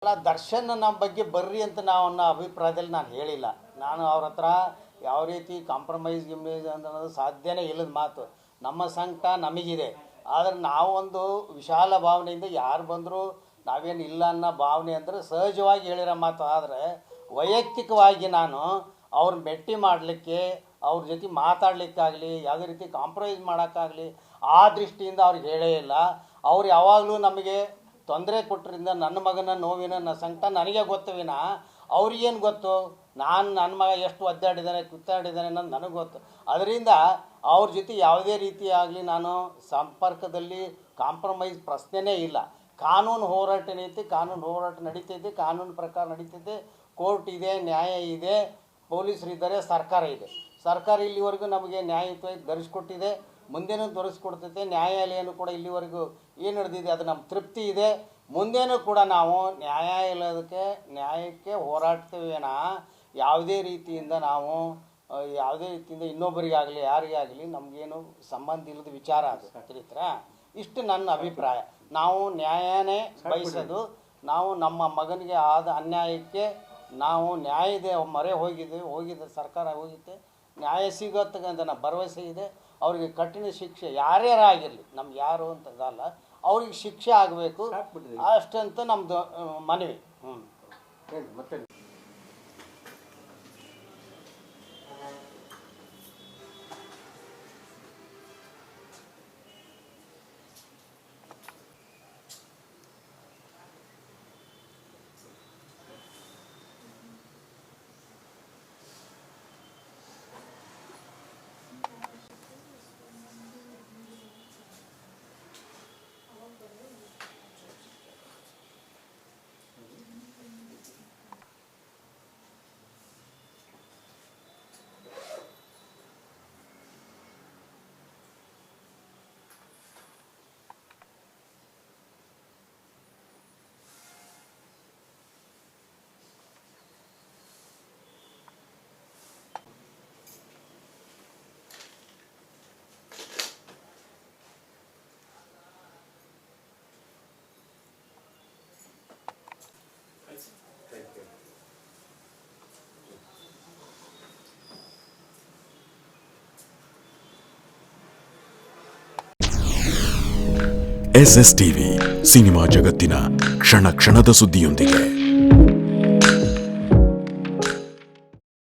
ಅಲ್ಲ, ದರ್ಶನ್ ನಮ್ಮ ಬಗ್ಗೆ ಬರ್ರಿ ಅಂತ ನಾವು ಅನ್ನೋ ಅಭಿಪ್ರಾಯದಲ್ಲಿ ನಾನು ಹೇಳಿಲ್ಲ. ನಾನು ಅವ್ರ ಹತ್ರ ಯಾವ ರೀತಿ ಕಾಂಪ್ರಮೈಸ್ ಅನ್ನೋದು ಸಾಧ್ಯನೇ ಇಲ್ಲದ ಮಾತು. ನಮ್ಮ ಸಂಕಟ ನಮಗಿದೆ, ಆದರೆ ನಾವೊಂದು ವಿಶಾಲ ಭಾವನೆಯಿಂದ ಯಾರು ಬಂದರೂ ನಾವೇನು ಇಲ್ಲ ಅನ್ನೋ ಭಾವನೆ ಅಂದರೆ ಸಹಜವಾಗಿ ಹೇಳಿರೋ ಮಾತು. ಆದರೆ ವೈಯಕ್ತಿಕವಾಗಿ ನಾನು ಅವ್ರನ್ನ ಭೇಟಿ ಮಾಡಲಿಕ್ಕೆ, ಅವ್ರ ಜೊತೆ ಮಾತಾಡಲಿಕ್ಕಾಗಲಿ, ಯಾವುದೇ ರೀತಿ ಕಾಂಪ್ರಮೈಸ್ ಮಾಡೋಕ್ಕಾಗಲಿ ಆ ದೃಷ್ಟಿಯಿಂದ ಅವ್ರಿಗೆ ಹೇಳೇ ಇಲ್ಲ. ಅವ್ರು ಯಾವಾಗಲೂ ನಮಗೆ ತೊಂದರೆ ಕೊಟ್ಟರಿಂದ ನನ್ನ ಮಗನ ನೋವಿನ ಸಂಕಟ ನನಗೆ ಗೊತ್ತವಿನ ಅವ್ರಿಗೇನು ಗೊತ್ತು? ನನ್ನ ಮಗ ಎಷ್ಟು ಒದ್ದಾಡಿದ್ದಾನೆ ಕಿತ್ತಾಡಿದ್ದಾನೆ ಅನ್ನೋದು ನನಗೆ ಗೊತ್ತು. ಅದರಿಂದ ಅವ್ರ ಜೊತೆ ಯಾವುದೇ ರೀತಿಯಾಗಲಿ ನಾನು ಸಂಪರ್ಕದಲ್ಲಿ ಕಾಂಪ್ರಮೈಸ್ ಪ್ರಶ್ನೆನೇ ಇಲ್ಲ. ಕಾನೂನು ಹೋರಾಟ ನಡೀತಿ, ಕಾನೂನು ಹೋರಾಟ ನಡೀತಿದೆ, ಕಾನೂನು ಪ್ರಕಾರ ನಡೀತಿದೆ. ಕೋರ್ಟ್ ಇದೆ, ನ್ಯಾಯ ಇದೆ, ಪೊಲೀಸರಿದ್ದಾರೆ, ಸರ್ಕಾರ ಇದೆ. ಸರ್ಕಾರ ಇಲ್ಲಿವರೆಗೂ ನಮಗೆ ನ್ಯಾಯಯುತವಾಗಿ ಧರಿಸ್ಕೊಟ್ಟಿದೆ, ಮುಂದೇನೂ ತೋರಿಸ್ಕೊಡ್ತೈತೆ. ನ್ಯಾಯಾಲಯನೂ ಕೂಡ ಇಲ್ಲಿವರೆಗೂ ಏನು ನಡೆದಿದೆ ಅದು ನಮ್ಮ ತೃಪ್ತಿ ಇದೆ. ಮುಂದೇನೂ ಕೂಡ ನಾವು ನ್ಯಾಯಕ್ಕೆ ಹೋರಾಡ್ತೇವೇನ ಯಾವುದೇ ರೀತಿಯಿಂದ ಇನ್ನೊಬ್ಬರಿಗಾಗಲಿ ಯಾರಿಗಾಗಲಿ ನಮಗೇನು ಸಂಬಂಧ ಇಲ್ಲದ ವಿಚಾರ ಅದು ತಿಳಿತ್ರ. ಇಷ್ಟು ನನ್ನ ಅಭಿಪ್ರಾಯ. ನಾವು ನ್ಯಾಯನೇ ಬಯಸೋದು. ನಾವು ನಮ್ಮ ಮಗನಿಗೆ ಆದ ಅನ್ಯಾಯಕ್ಕೆ ನಾವು ನ್ಯಾಯದ ಮೊರೆ ಹೋಗಿದೆ, ಸರ್ಕಾರ ಹೋಗಿದ್ದೆ, ನ್ಯಾಯ ಸಿಗೋತ್ತಕ್ಕಂಥ ನಮ್ಮ ಭರವಸೆ ಇದೆ. ಅವ್ರಿಗೆ ಕಠಿಣ ಶಿಕ್ಷೆ ಯಾರ್ಯಾರಾಗಿರಲಿ, ನಮ್ಗೆ ಯಾರು ಅಂತದಲ್ಲ, ಅವ್ರಿಗೆ ಶಿಕ್ಷೆ ಆಗಬೇಕು ಅಷ್ಟಂತ ನಮ್ಮದು ಮನವಿ. ಮತ್ತೆ SS ಟಿವಿ, ಸಿನಿಮಾ ಜಗತ್ತಿನ ಕ್ಷಣ ಕ್ಷಣದ ಸುದ್ದಿಯೊಂದಿಗೆ.